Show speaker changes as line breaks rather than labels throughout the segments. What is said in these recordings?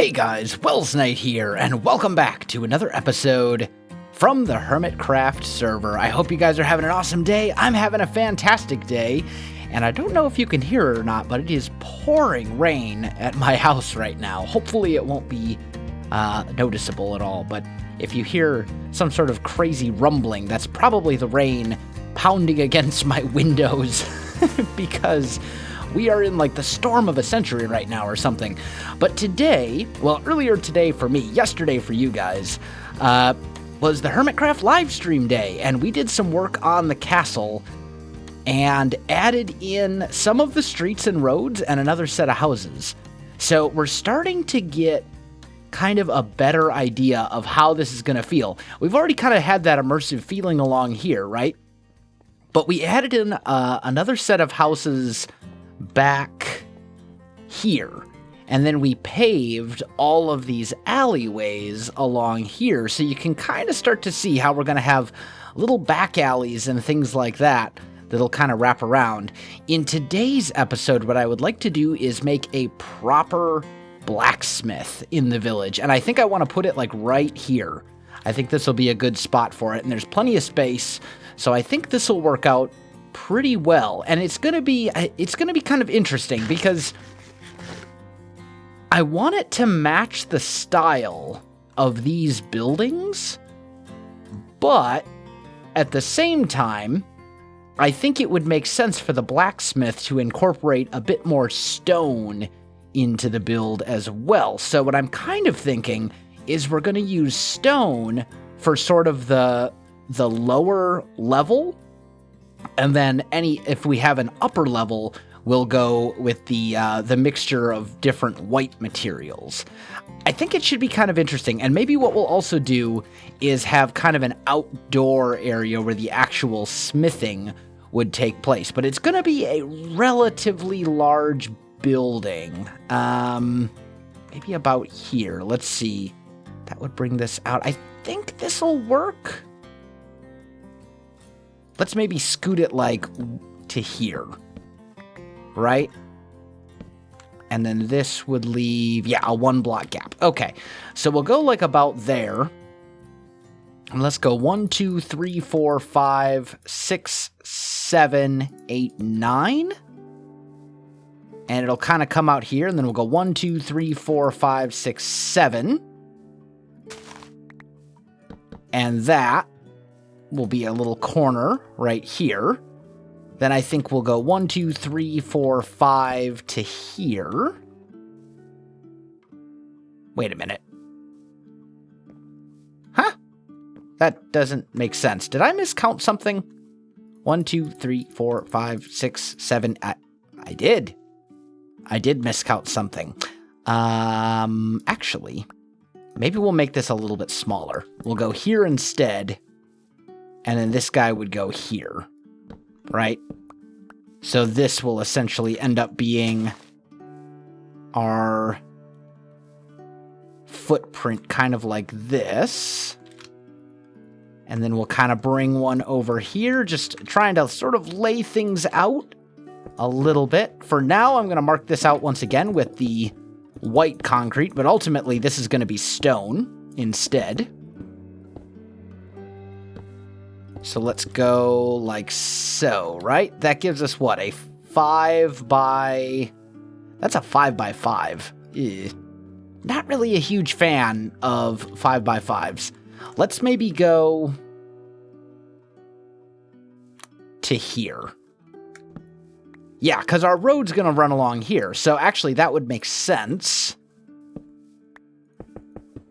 Hey guys, Welsknight here, and welcome back to another episode from the Hermitcraft server. I hope you guys are having an awesome day. I'm having a fantastic day, and I don't know if you can hear it or not, but it is pouring rain at my house right now. Hopefully it won't be noticeable at all, but if you hear some sort of crazy rumbling, that's probably the rain pounding against my windows because we are in like the storm of a century right now or something. But today, well, earlier today for me, yesterday for you guys, was the Hermitcraft live stream day, and we did some work on the castle and added in some of the streets and roads and another set of houses. So we're starting to get kind of a better idea of how this is going to feel. We've already kind of had that immersive feeling along here, right? But we added in another set of houses back here, and then we paved all of these alleyways along here, so you can kind of start to see how we're going to have little back alleys and things like that that'll kind of wrap around. In today's episode, what I would like to do is make a proper blacksmith in the village, and I think I want to put it like right here. I think this will be a good spot for it, and there's plenty of space, so I think this will work out pretty well. And it's gonna be kind of interesting because I want it to match the style of these buildings, but at the same time, I think it would make sense for the blacksmith to incorporate a bit more stone into the build as well. So what I'm kind of thinking is we're going to use stone for sort of the lower level, and then if we have an upper level, we'll go with the mixture of different white materials. I think it should be kind of interesting, and maybe what we'll also do is have kind of an outdoor area where the actual smithing would take place, but it's going to be a relatively large building. Maybe about here. Let's see. That would bring this out. I think this will work. Let's maybe scoot it like to here, right? And then this would leave, yeah, a 1 block gap. Okay, so we'll go like about there. And let's go 1, 2, 3, 4, 5, 6, 7, 8, 9. And it'll kind of come out here, and then we'll go 1, 2, 3, 4, 5, 6, 7. And that will be a little corner right here. Then I think we'll go 1, 2, 3, 4, 5 to here. Wait a minute. Huh? That doesn't make sense. Did I miscount something? 1, 2, 3, 4, 5, 6, 7. I did. I did miscount something. Actually, maybe we'll make this a little bit smaller. We'll go here instead, and then this guy would go here, right? So this will essentially end up being our footprint, kind of like this. And then we'll kind of bring one over here, just trying to sort of lay things out a little bit. For now, I'm going to mark this out once again with the white concrete, but ultimately this is going to be stone instead. So let's go like so, right? That gives us what, a 5 by... That's a 5 by 5. Not really a huge fan of 5 by 5s. Let's maybe go to here. Yeah, because our road's going to run along here. So actually, that would make sense.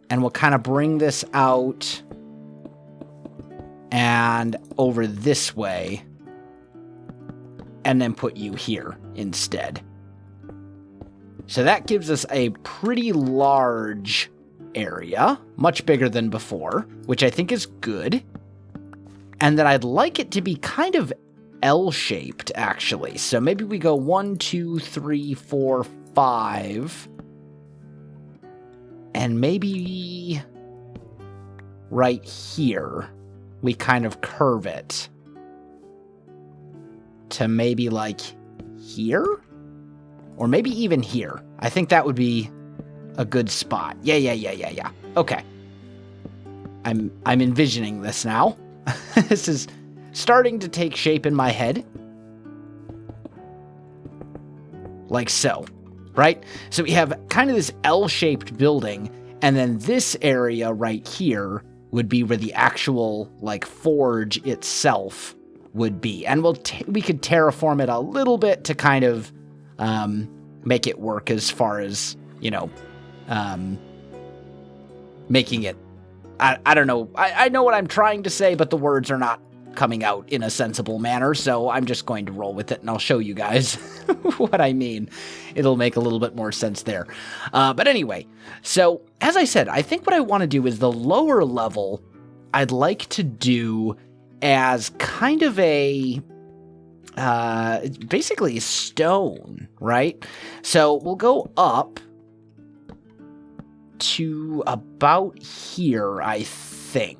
And we'll kind of bring this out and over this way. And then put you here instead. So that gives us a pretty large area. Much bigger than before, which I think is good. And then I'd like it to be kind of L-shaped, actually. So maybe we go 1, 2, 3, 4, 5. And maybe right here, we kind of curve it to maybe like here? Or maybe even here. I think that would be a good spot. Yeah. Okay. I'm envisioning this now. This is starting to take shape in my head. Like so, right? So we have kind of this L-shaped building, and then this area right here would be where the actual, like, forge itself would be. And we could terraform it a little bit to kind of make it work as far as, you know, making it, I don't know. I know what I'm trying to say, but the words are not coming out in a sensible manner, so I'm just going to roll with it, and I'll show you guys what I mean. It'll make a little bit more sense there. But anyway, so as I said, I think what I want to do is the lower level I'd like to do as kind of a basically stone, right? So we'll go up to about here, I think.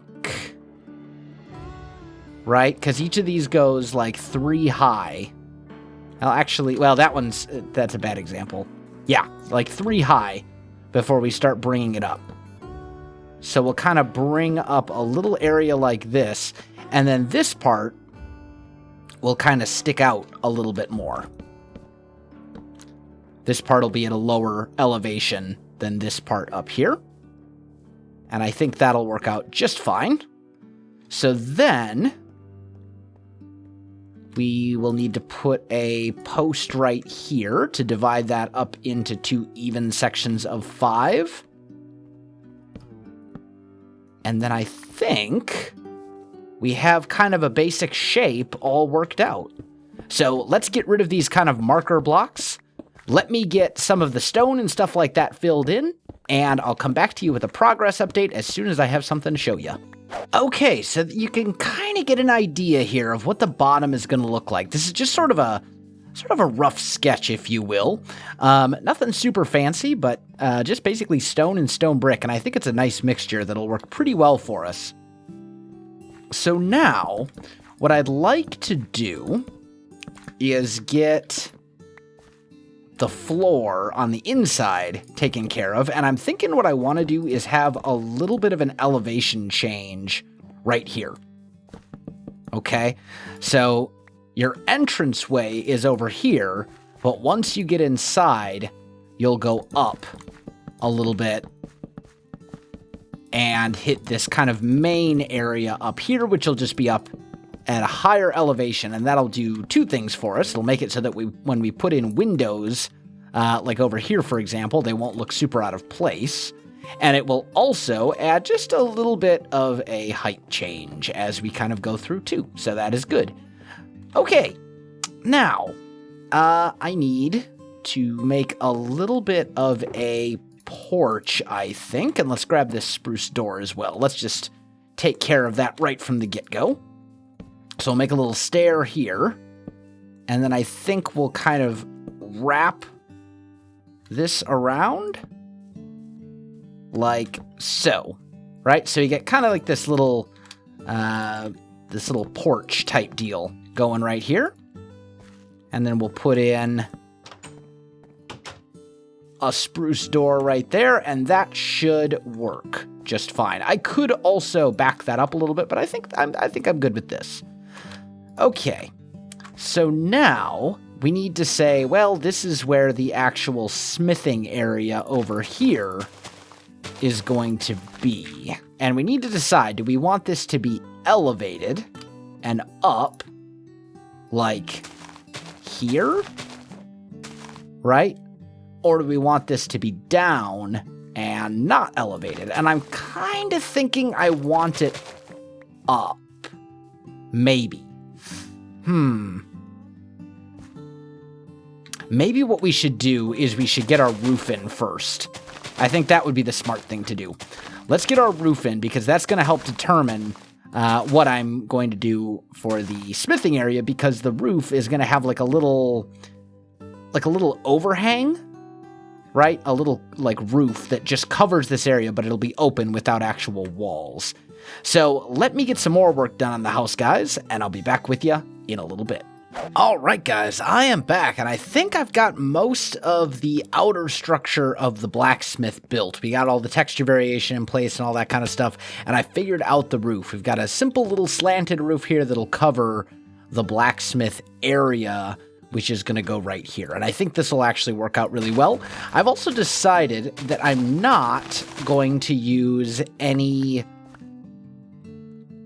Right? Because each of these goes like 3 high. Well, actually, well, that's a bad example. Yeah, like 3 high before we start bringing it up. So we'll kind of bring up a little area like this, and then this part will kind of stick out a little bit more. This part will be at a lower elevation than this part up here. And I think that'll work out just fine. So then we will need to put a post right here to divide that up into 2 even sections of 5. And then I think we have kind of a basic shape all worked out. So let's get rid of these kind of marker blocks. Let me get some of the stone and stuff like that filled in, and I'll come back to you with a progress update as soon as I have something to show you. Okay, so you can kind of get an idea here of what the bottom is going to look like. This is just sort of a rough sketch, if you will. Nothing super fancy, but just basically stone and stone brick, and I think it's a nice mixture that'll work pretty well for us. So now, what I'd like to do is get the floor on the inside taken care of, and I'm thinking what I want to do is have a little bit of an elevation change right here. Okay, so your entranceway is over here, but once you get inside, you'll go up a little bit and hit this kind of main area up here, which will just be up at a higher elevation, and that'll do 2 things for us. It'll make it so that when we put in windows, like over here, for example, they won't look super out of place. And it will also add just a little bit of a height change as we kind of go through too. So that is good. Okay, now I need to make a little bit of a porch, I think. And let's grab this spruce door as well. Let's just take care of that right from the get-go. So I'll make a little stair here, and then I think we'll kind of wrap this around like so, right? So you get kind of like this little porch type deal going right here, and then we'll put in a spruce door right there, and that should work just fine. I could also back that up a little bit, but I think I'm good with this. Okay, so now we need to say, well, this is where the actual smithing area over here is going to be. And we need to decide, do we want this to be elevated and up like here, right? Or do we want this to be down and not elevated? And I'm kind of thinking I want it up, maybe. Maybe what we should do is we should get our roof in first. I think that would be the smart thing to do. Let's get our roof in, because that's going to help determine what I'm going to do for the smithing area, because the roof is going to have like a little overhang, right? A little like roof that just covers this area, but it'll be open without actual walls. So let me get some more work done on the house, guys, and I'll be back with you in a little bit. All right, guys, I am back, and I think I've got most of the outer structure of the blacksmith built. We got all the texture variation in place and all that kind of stuff, and I figured out the roof. We've got a simple little slanted roof here that'll cover the blacksmith area, which is going to go right here, and I think this will actually work out really well. I've also decided that I'm not going to use any...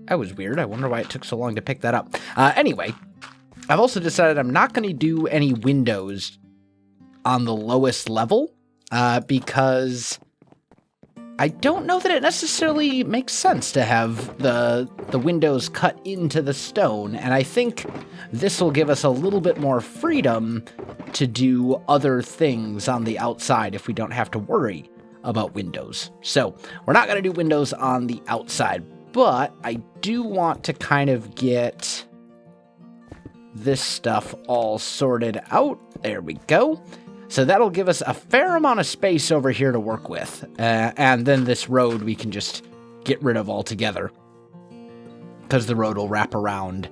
That was weird. I wonder why it took so long to pick that up. Anyway... I've also decided I'm not going to do any windows on the lowest level because I don't know that it necessarily makes sense to have the windows cut into the stone, and I think this will give us a little bit more freedom to do other things on the outside if we don't have to worry about windows. So we're not going to do windows on the outside, but I do want to kind of get this stuff all sorted out. There we go. So that'll give us a fair amount of space over here to work with. And then this road we can just get rid of altogether, because the road will wrap around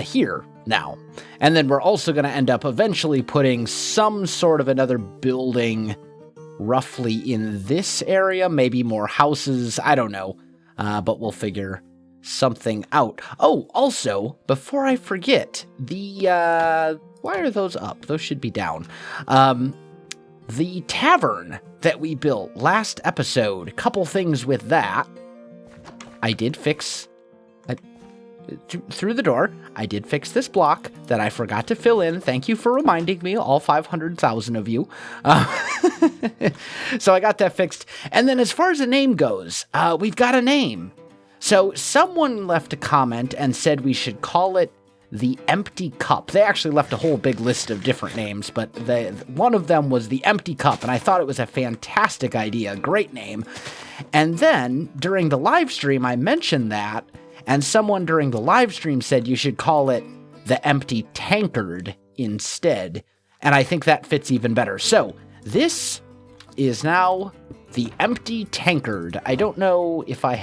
here now. And then we're also going to end up eventually putting some sort of another building roughly in this area, maybe more houses, I don't know, but we'll figure something out. Oh, also, before I forget, why are those up? Those should be down. The tavern that we built last episode, a couple things with that. I did fix, through the door, I did fix this block that I forgot to fill in. Thank you for reminding me, all 500,000 of you. So I got that fixed. And then as far as the name goes, we've got a name. So someone left a comment and said we should call it the Empty Cup. They actually left a whole big list of different names, but one of them was the Empty Cup, and I thought it was a fantastic idea, great name. And then during the live stream, I mentioned that, and someone during the live stream said you should call it the Empty Tankard instead, and I think that fits even better. So this is now the Empty Tankard. I don't know if I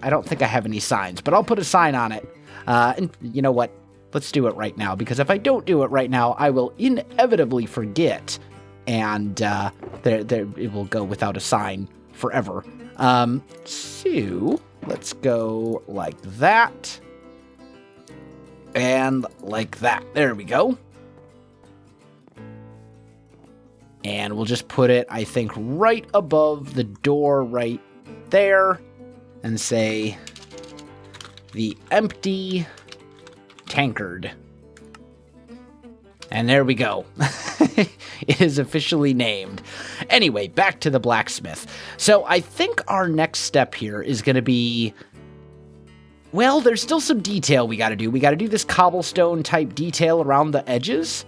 don't think I have any signs, but I'll put a sign on it. And you know what? Let's do it right now, because if I don't do it right now, I will inevitably forget, and it will go without a sign forever. So let's go like that, and like that. There we go. And we'll just put it, I think, right above the door right there, and say the Empty Tankard. And there we go. It is officially named. Anyway, back to the blacksmith. So I think our next step here is going to be, well, there's still some detail we got to do. We got to do this cobblestone type detail around the edges.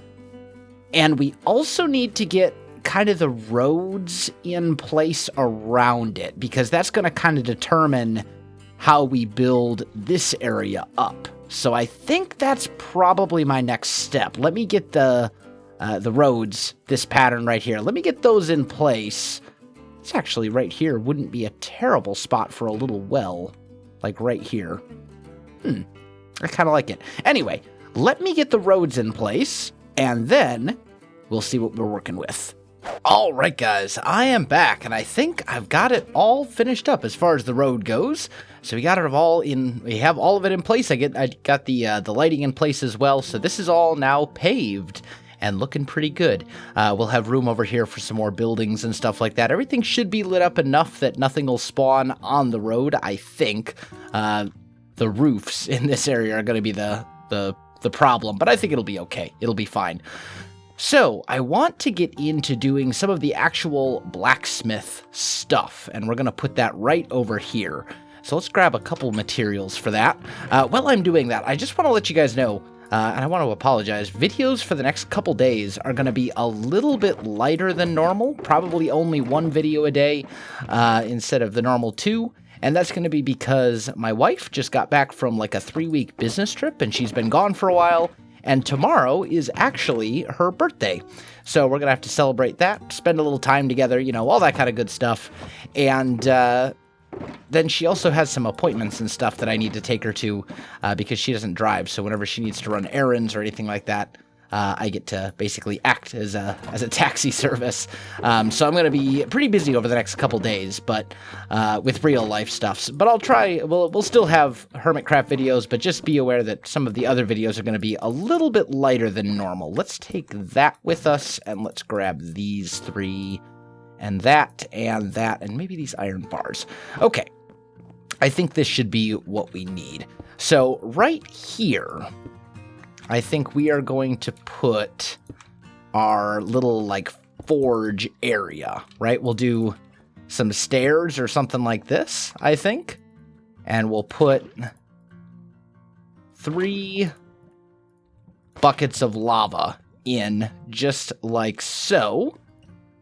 And we also need to get kind of the roads in place around it, because that's going to kind of determine how we build this area up. So I think that's probably my next step. Let me get the roads, this pattern right here. Let me get those in place. It's actually right here wouldn't be a terrible spot for a little well, like right here. I kind of like it. Anyway, let me get the roads in place, and then we'll see what we're working with. All right, guys, I am back, and I think I've got it all finished up as far as the road goes. So we got it all in. We have all of it in place. I got the lighting in place as well. So this is all now paved and looking pretty good. We'll have room over here for some more buildings and stuff like that. Everything should be lit up enough that nothing will spawn on the road. I think the roofs in this area are going to be the problem, but I think it'll be okay. It'll be fine. So, I want to get into doing some of the actual blacksmith stuff, and we're going to put that right over here. So let's grab a couple materials for that. While I'm doing that, I just want to let you guys know, and I want to apologize, videos for the next couple days are going to be a little bit lighter than normal, probably only one video a day instead of the normal two. And that's going to be because my wife just got back from like a 3-week business trip, and she's been gone for a while. And tomorrow is actually her birthday. So we're going to have to celebrate that, spend a little time together, you know, all that kind of good stuff. And then she also has some appointments and stuff that I need to take her to because she doesn't drive. So whenever she needs to run errands or anything like that, I get to basically act as a taxi service. So I'm going to be pretty busy over the next couple days, but with real life stuff. But I'll try. We'll still have Hermitcraft videos, but just be aware that some of the other videos are going to be a little bit lighter than normal. Let's take that with us, and let's grab these 3, and that, and maybe these iron bars. Okay. I think this should be what we need. So right here, I think we are going to put our little, like, forge area, right? We'll do some stairs or something like this, I think. And we'll put 3 buckets of lava in, just like so.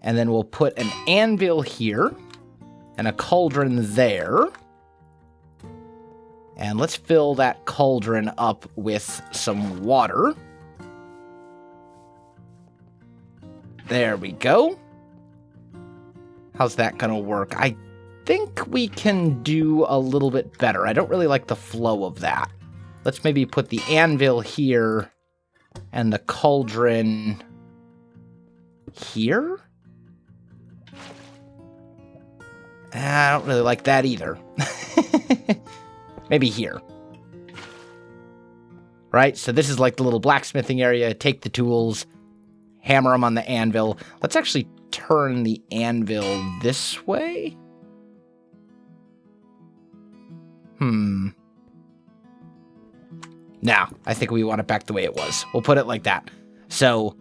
And then we'll put an anvil here and a cauldron there. And let's fill that cauldron up with some water. There we go. How's that gonna work? I think we can do a little bit better. I don't really like the flow of that. Let's maybe put the anvil here and the cauldron here. I don't really like that either. Maybe here. Right? So this is like the little blacksmithing area. Take the tools, hammer them on the anvil. Let's actually turn the anvil this way. No, I think we want it back the way it was. We'll put it like that. So,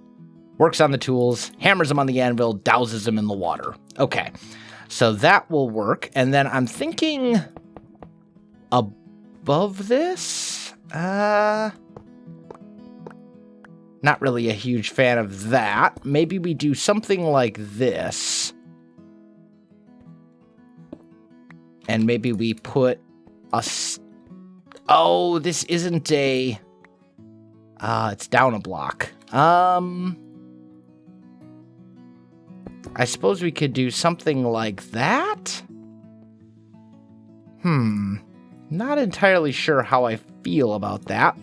works on the tools, hammers them on the anvil, douses them in the water. Okay. So that will work. And then I'm thinking above this, not really a huge fan of that. Maybe we do something like this. And maybe we put oh, this isn't a, it's down a block. I suppose we could do something like that? Not entirely sure how I feel about that.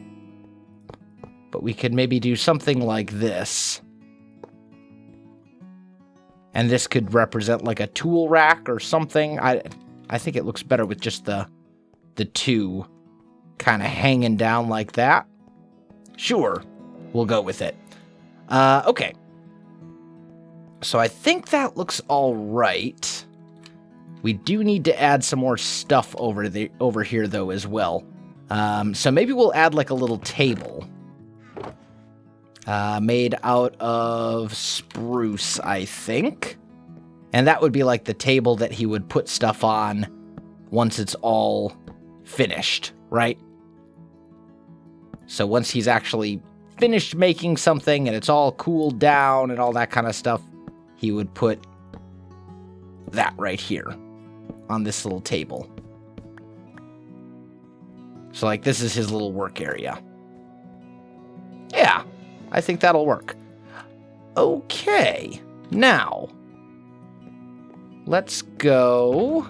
But we could maybe do something like this. And this could represent like a tool rack or something. I think it looks better with just the 2 kind of hanging down like that. Sure, we'll go with it. Okay. So I think that looks all right. We do need to add some more stuff over here, though, as well. So maybe we'll add, like, a little table. Made out of spruce, I think. And that would be, like, the table that he would put stuff on once it's all finished, right? So once he's actually finished making something and it's all cooled down and all that kind of stuff, he would put that right here on this little table. So, like, this is his little work area. Yeah, I think that'll work. Okay, now, let's go.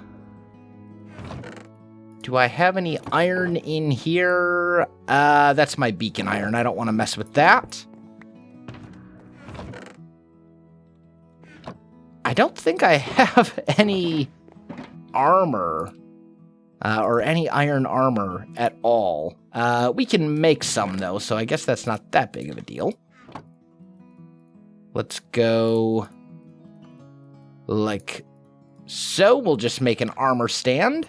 Do I have any iron in here? That's my beacon iron. I don't want to mess with that. I don't think I have any armor, or any iron armor at all. We can make some, though, so I guess that's not that big of a deal. Let's go like so. We'll just make an armor stand.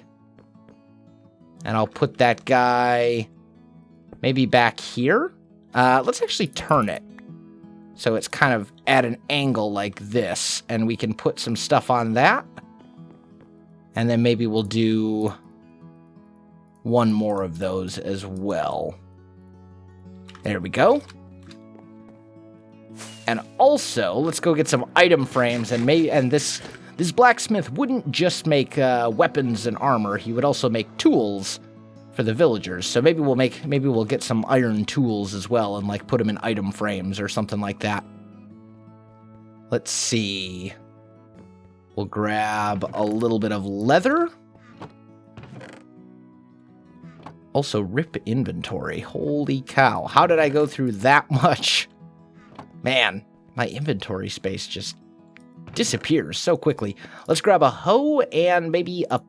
And I'll put that guy maybe back here. Let's actually turn it. So it's kind of at an angle like this. And we can put some stuff on that. And then maybe we'll do one more of those as well. There we go. And also, let's go get some item frames. And this blacksmith wouldn't just make weapons and armor. He would also make tools for the villagers. So maybe we'll get some iron tools as well and like put them in item frames or something like that. Let's see. We'll grab a little bit of leather. Also, rip inventory. Holy cow. How did I go through that much? Man, my inventory space just disappears so quickly. Let's grab a hoe and maybe a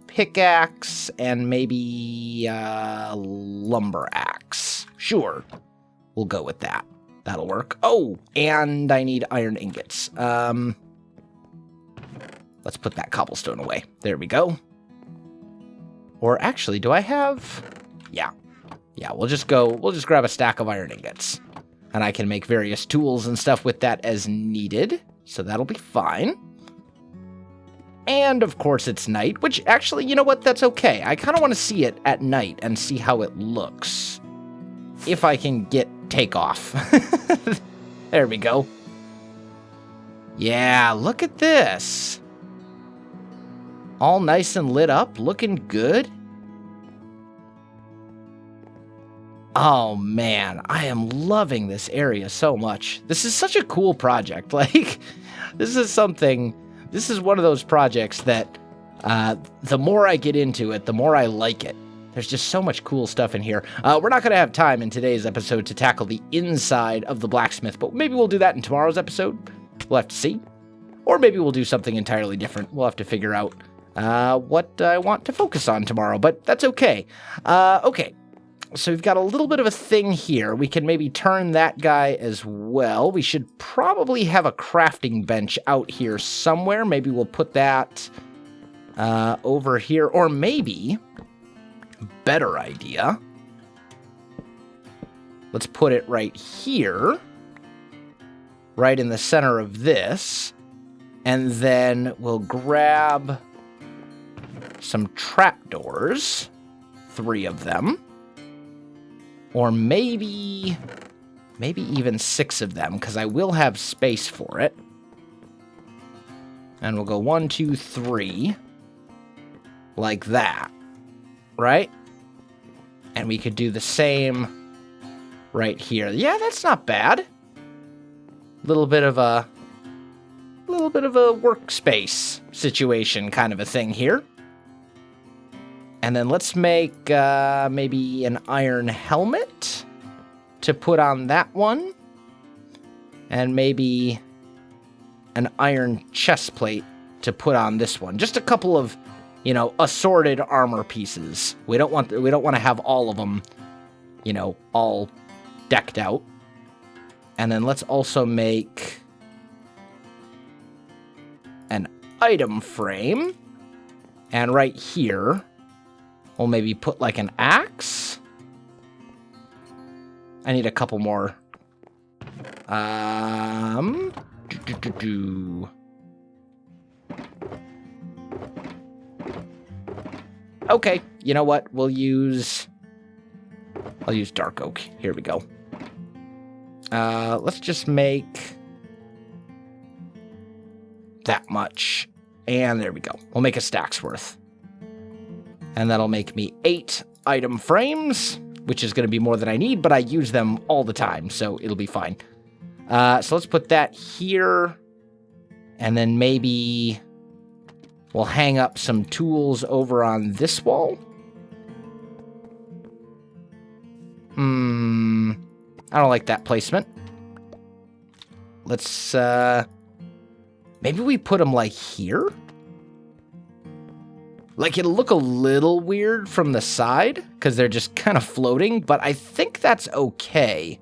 pickaxe and maybe a lumber axe. Sure, we'll go with that. That'll work. Oh, and I need iron ingots. Let's put that cobblestone away. There we go. Or actually, do I have... Yeah, we'll just grab a stack of iron ingots. And I can make various tools and stuff with that as needed. So that'll be fine. And of course it's night, which actually, you know what? That's okay. I kind of want to see it at night and see how it looks. If I can get takeoff. There we go. Yeah, look at this. All nice and lit up, looking good. Oh man, I am loving this area so much. This is such a cool project. Like, this is one of those projects that the more I get into it, the more I like it. There's just so much cool stuff in here. We're not going to have time in today's episode to tackle the inside of the blacksmith, but maybe we'll do that in tomorrow's episode. We'll have to see. Or maybe we'll do something entirely different. We'll have to figure out what I want to focus on tomorrow, but that's okay. Okay, so we've got a little bit of a thing here. We can maybe turn that guy as well. We should probably have a crafting bench out here somewhere. Maybe we'll put that over here, or maybe... Better idea. Let's put it right here, right in the center of this, and then we'll grab some trapdoors, 3 of them, or maybe even 6 of them, because I will have space for it. And we'll go 1, 2, 3, like that. Right? And we could do the same right here. Yeah, that's not bad. Little bit of a workspace situation kind of a thing here. And then let's make maybe an iron helmet to put on that one. And maybe an iron chest plate to put on this one. Just a couple of, you know, assorted armor pieces. We don't want to have all of them, you know, all decked out. And then let's also make an item frame. And right here, we'll maybe put like an axe. I need a couple more. Okay, you know what? I'll use dark oak. Here we go. Let's just make that much. And there we go. We'll make a stack's worth. And that'll make me 8 item frames, which is going to be more than I need, but I use them all the time, so it'll be fine. So let's put that here. And then maybe... we'll hang up some tools over on this wall. I don't like that placement. Let's, maybe we put them, like, here? Like, it'll look a little weird from the side, because they're just kind of floating, but I think that's okay.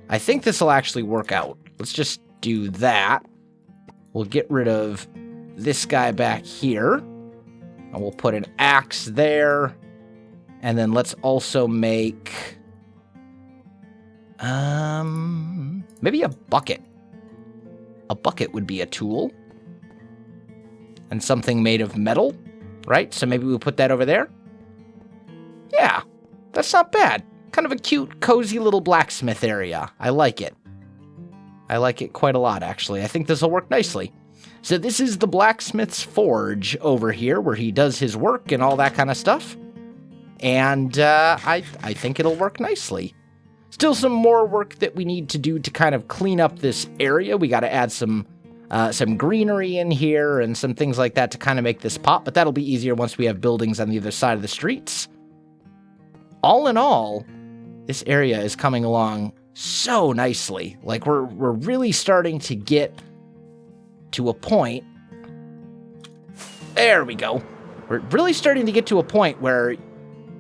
I think this will actually work out. Let's just do that. We'll get rid of this guy back here, and we'll put an axe there, and then let's also make maybe a bucket. A bucket would be a tool, and something made of metal, right? So maybe we'll put that over there. Yeah, that's not bad. Kind of a cute, cozy little blacksmith area. I like it. I like it quite a lot, actually. I think this will work nicely. So this is the blacksmith's forge over here, where he does his work and all that kind of stuff. And I think it'll work nicely. Still some more work that we need to do to kind of clean up this area. We got to add some greenery in here and some things like that to kind of make this pop. But that'll be easier once we have buildings on the other side of the streets. all in all, this area is coming along so nicely. Like, we're really starting to get to a point. There we go. We're really starting to get to a point where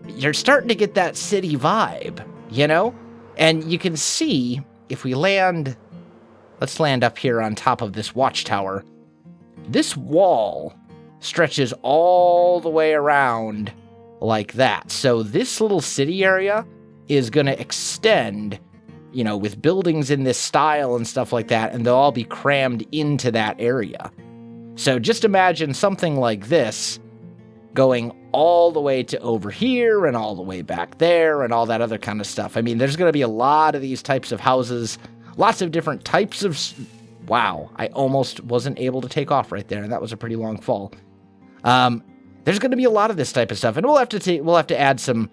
you're starting to get that city vibe, you know? And you can see, if we land, let's land up here on top of this watchtower. This wall stretches all the way around like that. So this little city area is going to extend, you know, with buildings in this style and stuff like that, and they'll all be crammed into that area. So just imagine something like this going all the way to over here and all the way back there and all that other kind of stuff. I mean, there's going to be a lot of these types of houses, lots of different types of... Wow, I almost wasn't able to take off right there, and that was a pretty long fall. There's going to be a lot of this type of stuff, and we'll have to add some,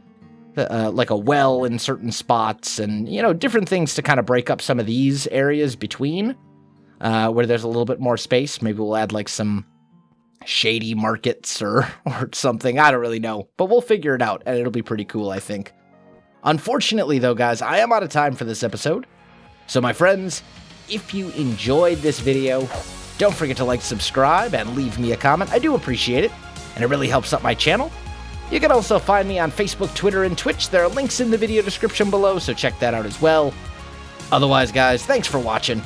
like a well in certain spots, and, you know, different things to kind of break up some of these areas between, where there's a little bit more space. Maybe we'll add, like, some shady markets or something. I don't really know, but we'll figure it out, and it'll be pretty cool, I think. Unfortunately, though, guys, I am out of time for this episode. So, my friends, if you enjoyed this video, don't forget to like, subscribe, and leave me a comment. I do appreciate it, and it really helps out my channel. You can also find me on Facebook, Twitter, and Twitch. There are links in the video description below, so check that out as well. Otherwise, guys, thanks for watching,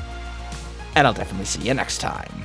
and I'll definitely see you next time.